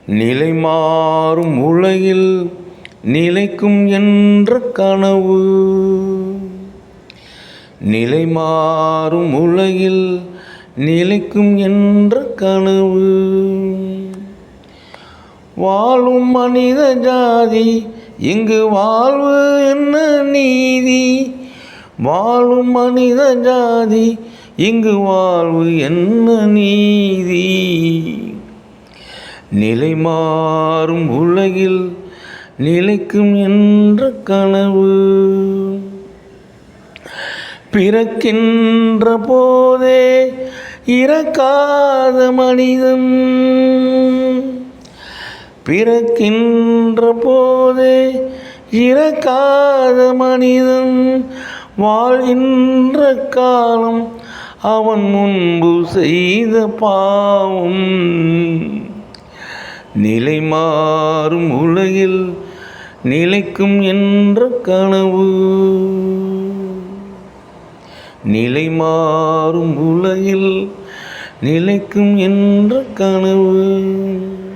நிலை மாறும் உலகில் நிலைக்கும் என்ற கனவு. நிலை மாறும் உலகில் நிலைக்கும் என்ற கனவு. வாழும் மனித ஜாதி இங்கு வாழ்வு என்ன நீதி. வாழும் மனித ஜாதி இங்கு வாழ்வு என்ன நீதி. நிலை மாறும் உலகில் நிலைக்கும் என்ற கனவு. பிறக்கின்ற போதே இறக்காத மனிதன். பிறக்கின்ற போதே இறக்காத மனிதன் வாழ்கின்ற காலம் அவன் முன்பு செய்த பாவம். நிலை மாறும் உலகில் நிலைக்கும் என்ற கனவு. நிலை மாறும் உலகில் நிலைக்கும் என்ற கனவு.